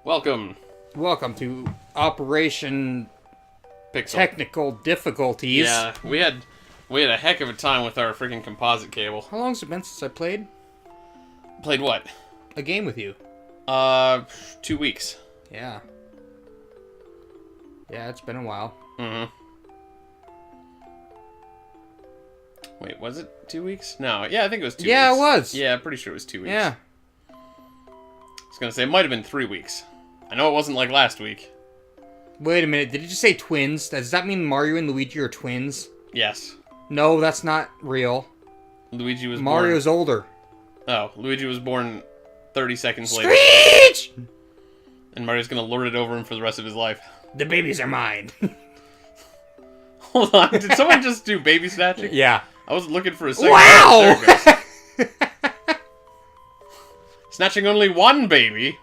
Welcome. Welcome to Operation Pixel. Technical Difficulties. Yeah, we had a heck of a time with our freaking composite cable. How long's it been since I played Played what? a game with you? 2 weeks. Yeah. Yeah, it's been a while. Mm-hmm. Wait, was it 2 weeks? No, yeah, I think it was 2 weeks. Yeah, it was. Yeah, pretty sure it was 2 weeks. Yeah. I was gonna say, it might have been 3 weeks. I know it wasn't like last week. Wait a minute, did you just say twins? Does that mean Mario and Luigi are twins? Yes. No, that's not real. Luigi was Mario's older. Oh, Luigi was born 30 seconds later. Screech! And Mario's gonna lord it over him for the rest of his life. The babies are mine. Hold on, did someone just do baby snatching? Yeah. I was looking for a second. Wow! There it goes. Snatching only one baby?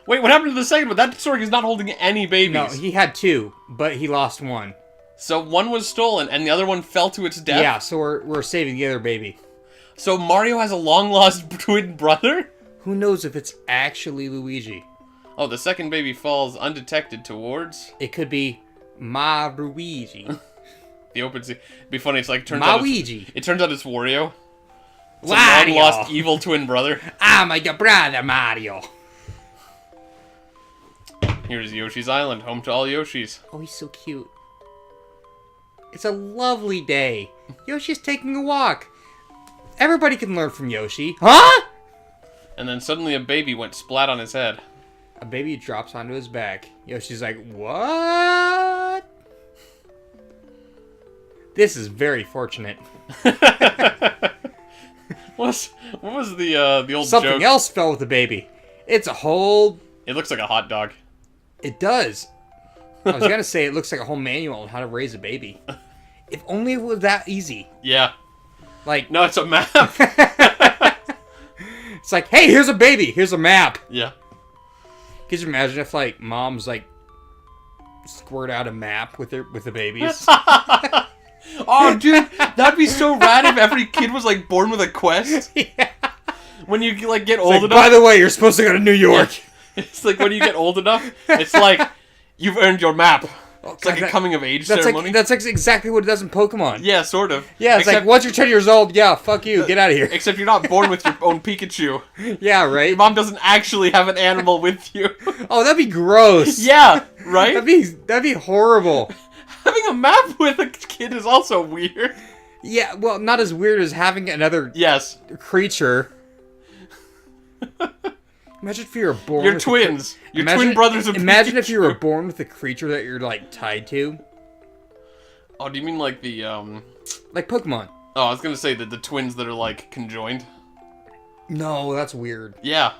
Wait, what happened to the second one? That Sorg is not holding any babies. No, he had two, but he lost one. So one was stolen, and the other one fell to its death? Yeah, so we're saving the other baby. So Mario has a long-lost twin brother? Who knows if it's actually Luigi? Oh, the second baby falls undetected towards... It could be Maruigi. The open sea. It'd be funny, it's like... Turns out it turns out it's Wario. It's a long-lost evil twin brother. I'm your brother, Mario. Here's Yoshi's Island, home to all Yoshis. Oh, he's so cute. It's a lovely day. Yoshi's taking a walk. Everybody can learn from Yoshi. Huh? And then suddenly a baby went splat on his head. A baby drops onto his back. Yoshi's like, what? This is very fortunate. What was the old Something joke? else fell with the baby. It's a whole... It looks like a hot dog. It does. I was gonna say it looks like a whole manual on how to raise a baby. If only it was that easy. Yeah. Like... No, it's a map. It's like, hey, here's a baby. Here's a map. Yeah. Could you imagine if, like, moms, like, squirt out a map with the babies? Oh, dude, that'd be so rad if every kid was, like, born with a quest. Yeah. When you, like, get It's old like, enough. by the way, you're supposed to go to New York. It's like when you get old enough, it's like, you've earned your map. It's like a coming-of-age ceremony. That's like exactly what it does in Pokemon. Yeah, sort of. Yeah, it's like, once you're 10 years old, yeah, fuck you, get out of here. Except you're not born with your own Pikachu. Yeah, right? Your mom doesn't actually have an animal with you. Oh, that'd be gross. Yeah, right? That'd be horrible. Having a map with a kid is also weird. Yeah, well, not as weird as having another creature. Imagine if you were born You're with twins. Your twin brothers are Imagine Pikachu. if you were born with a creature that you're, like, tied to. Oh, do you mean like the, Like Pokemon. Oh, I was gonna say the twins that are, like, conjoined. No, that's weird. Yeah.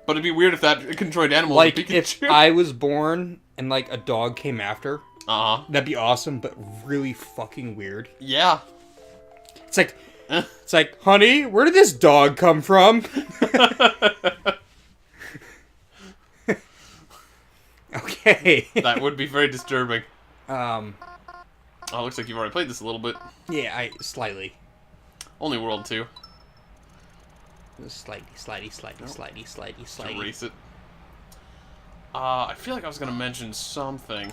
But it'd be weird if that conjoined animal Like, was a Pikachu. if I was born and, like, a dog came after, Uh-huh. that'd be awesome, but really fucking weird. Yeah. It's like, honey, where did this dog come from? Okay. That would be very disturbing. Oh, it looks like you've already played this a little bit. yeah, slightly. Only World 2. Slidey. Erase it. I feel like I was going to mention something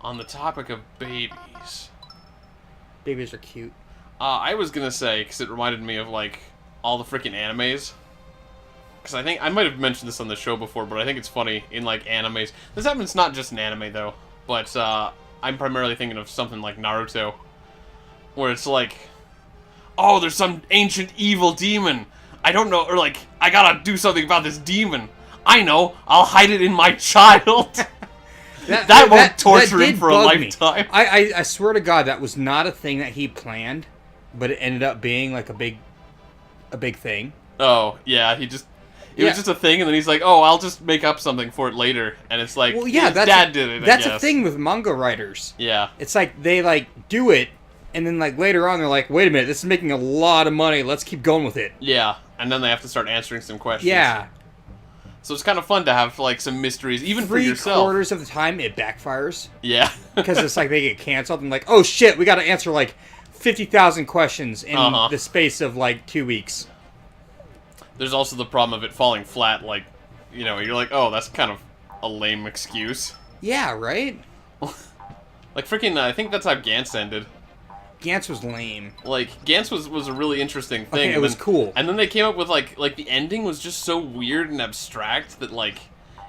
on the topic of babies. Babies are cute. I was going to say, because it reminded me of, like, all the freaking animes. Because I think, I might have mentioned this on the show before, but I think it's funny in, like, animes. This happens not just in anime, though. But, I'm primarily thinking of something like Naruto. Where it's like, oh, there's some ancient evil demon. I don't know, or like, I gotta do something about this demon. I know, I'll hide it in my child. that won't torture him for a lifetime. I swear to God, that was not a thing that he planned, but it ended up being like a big thing. Oh, yeah, it was just a thing, and then he's like, oh, I'll just make up something for it later. And it's like, well, yeah, his dad did it, That's a thing with manga writers. Yeah. It's like, they, like, do it, and then, like, later on, they're like, wait a minute, this is making a lot of money, let's keep going with it. Yeah, and then they have to start answering some questions. Yeah. So it's kind of fun to have, like, some mysteries, even for yourself. 3/4 of the time, it backfires. Yeah. Because it's like, they get canceled, and like, oh shit, we gotta answer, like, 50,000 questions in the space of, like, 2 weeks. There's also the problem of it falling flat, like, you know, you're like, oh, that's kind of a lame excuse. Yeah, right? Like, freaking, I think that's how Gantz ended. Gantz was lame. Like, Gantz was a really interesting thing. Okay, it was cool. And then they came up with, like, the ending was just so weird and abstract that, like,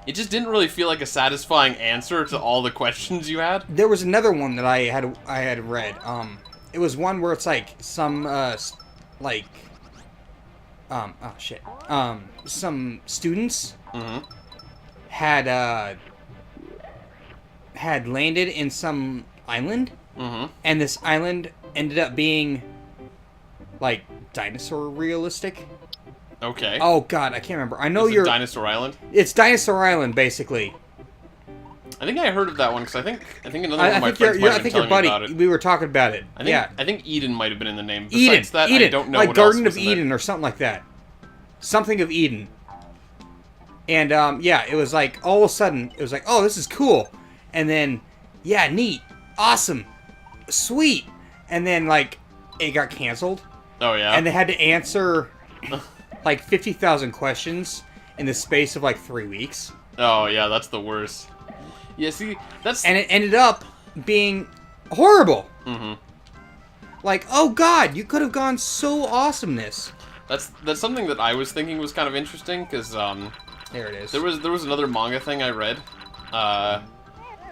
it just didn't really feel like a satisfying answer to all the questions you had. There was another one that I had read. It was one where it's like some some students had landed in some island, and this island ended up being like dinosaur realistic. Okay. Oh God, I can't remember. I know Is it Dinosaur Island? It's Dinosaur Island, basically. I think I heard of that one because I think another one of my friends might have been your telling buddy. me about it. We were talking about it. I think Eden might have been in the name. Besides that, Eden, I don't know like what Garden else of was in Eden there. or something like that. Something of Eden. And yeah, it was like all of a sudden it was like, oh, this is cool, and then yeah, neat, awesome, sweet, and then like it got canceled. Oh yeah. And they had to answer like 50,000 questions in the space of like 3 weeks. Oh yeah, that's the worst. Yeah, see, that's... And it ended up being horrible. Like, oh God, you could have gone so awesomeness. That's something that I was thinking was kind of interesting, because, There it is. there was another manga thing I read. I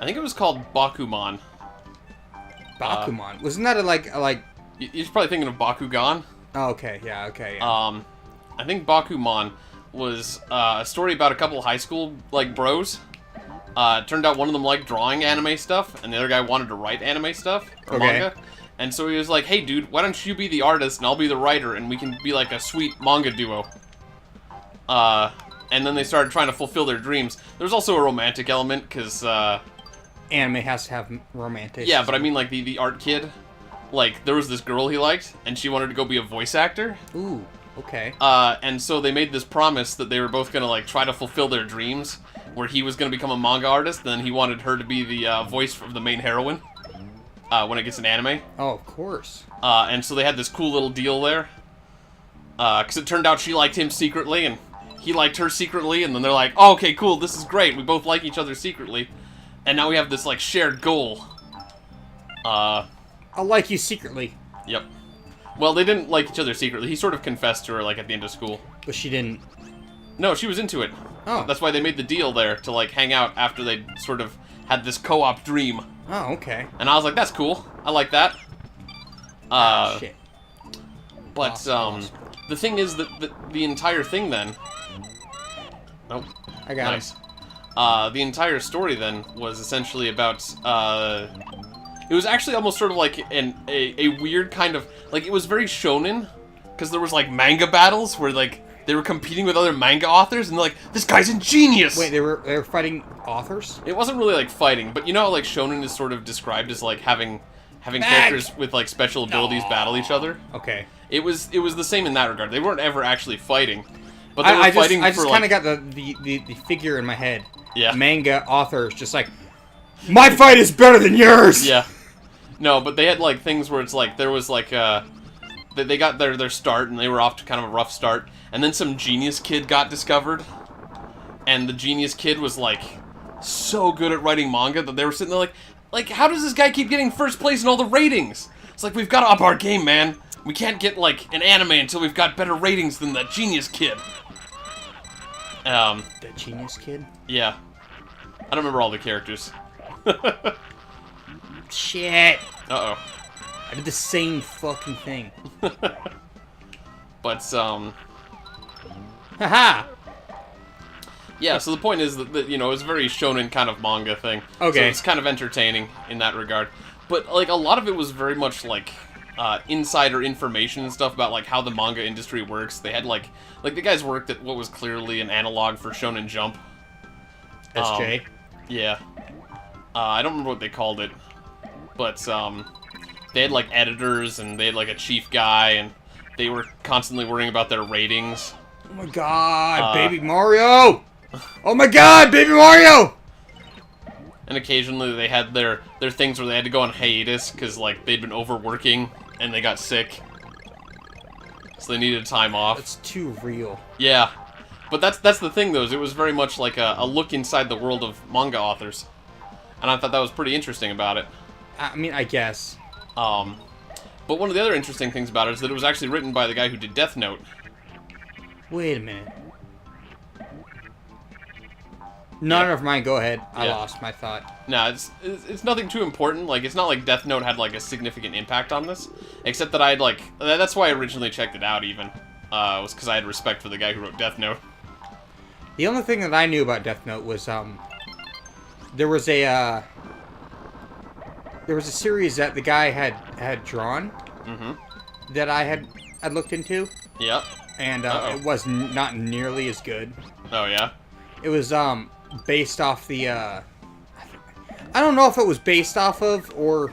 think it was called Bakuman. Bakuman. Wasn't that like... You're probably thinking of Bakugan. Oh, okay, yeah. I think Bakuman was a story about a couple high school, like, bros. It turned out one of them liked drawing anime stuff, and the other guy wanted to write anime stuff, or manga. And so he was like, hey dude, why don't you be the artist and I'll be the writer, and we can be like a sweet manga duo. And then they started trying to fulfill their dreams. There's also a romantic element, because, Anime has to have romantic. yeah, but I mean, like, the art kid, like, there was this girl he liked, and she wanted to go be a voice actor. Ooh, okay. And so they made this promise that they were both gonna, like, try to fulfill their dreams, where he was gonna become a manga artist, and then he wanted her to be the voice of the main heroine when it gets an anime. Oh, of course. And so they had this cool little deal there, because it turned out she liked him secretly, and he liked her secretly, and then they're like, oh, okay, cool, this is great, we both like each other secretly, and now we have this, like, shared goal. I'll like you secretly. Yep. Well, they didn't like each other secretly. He sort of confessed to her, like, at the end of school. But she didn't. No, she was into it. Oh. That's why they made the deal there, to, like, hang out after they sort of had this co-op dream. Oh, okay. And I was like, that's cool. I like that. Shit. But, Awesome. the thing is that the entire thing then... Oh, I got nice. The entire story then was essentially about, it was actually almost sort of like a weird kind of, like, it was very shonen, because there was, like, manga battles where, like, they were competing with other manga authors, and they're like, this guy's ingenious! Wait, they were fighting authors? It wasn't really, like, fighting, but you know how, like, shonen is sort of described as, like, having characters with, like, special abilities battle each other? Okay. It was the same in that regard. They weren't ever actually fighting, but they were fighting I just for, kind like... of got the figure in my head. Yeah. Manga authors just like, my fight is better than yours! Yeah. No, but they had, like, things where it's, like, there was, like, they got their start, and they were off to kind of a rough start, and then some genius kid got discovered, and the genius kid was, like, so good at writing manga that they were sitting there like, how does this guy keep getting first place in all the ratings? It's like, we've got to up our game, man. We can't get, like, an anime until we've got better ratings than that genius kid. The genius kid? Yeah. I don't remember all the characters. Shit! Uh-oh. I did the same fucking thing. But, Haha! yeah, so the point is that, you know, it's a very shonen kind of manga thing. Okay. So it's kind of entertaining in that regard. But, like, a lot of it was very much, like, insider information and stuff about, like, how the manga industry works. They had, like, the guys worked at what was clearly an analog for Shonen Jump. SJ? Yeah. I don't remember what they called it. But, they had, like, editors, and they had, like, a chief guy, and they were constantly worrying about their ratings. Oh my god, Baby Mario! Oh my god, Baby Mario! And occasionally they had their things where they had to go on hiatus because, like, they'd been overworking and they got sick. So they needed time off. That's too real. Yeah. But that's the thing, though, is it was very much like a look inside the world of manga authors. And I thought that was pretty interesting about it. I mean, I guess. But one of the other interesting things about it is that it was actually written by the guy who did Death Note. Wait a minute. No, never mind. Go ahead. I Yeah. lost my thought. No, it's nothing too important. Like, it's not like Death Note had, like, a significant impact on this. Except that I had, like... That's why I originally checked it out, even. Was because I had respect for the guy who wrote Death Note. The only thing that I knew about Death Note was, there was a series that the guy had drawn. Mm-hmm. That I had looked into. Yep. And, it was not nearly as good. Oh, yeah? It was, based off the, I don't know if it was based off of, or,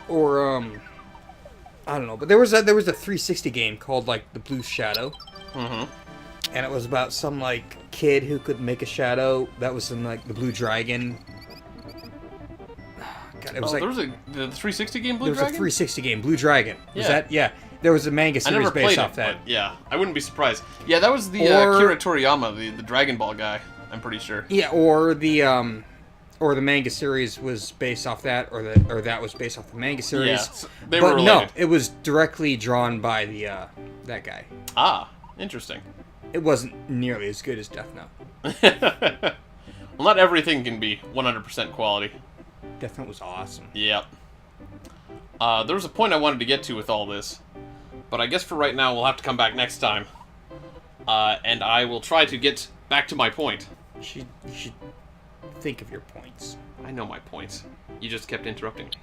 I don't know, but there was a 360 game called, like, The Blue Shadow. Mm-hmm. And it was about some, like, kid who could make a shadow that was in, like, the Blue Dragon. God, it was there was the 360 game Blue Dragon? There was a 360 game, Blue Dragon. Was Yeah. that? Yeah. There was a manga I never series played based it, off that. but yeah, I wouldn't be surprised. Yeah, that was the Or- Akira Toriyama, the Dragon Ball guy, I'm pretty sure. Yeah, or the manga series was based off that, or that was based off the manga series. Yeah, they were But related. no, it was directly drawn by the that guy. Ah, interesting. It wasn't nearly as good as Death Note. Well, not everything can be 100% quality. Death Note was awesome. Yep. There was a point I wanted to get to with all this, but I guess for right now we'll have to come back next time. And I will try to get back to my point. You should think of your points. I know my points. You just kept interrupting me.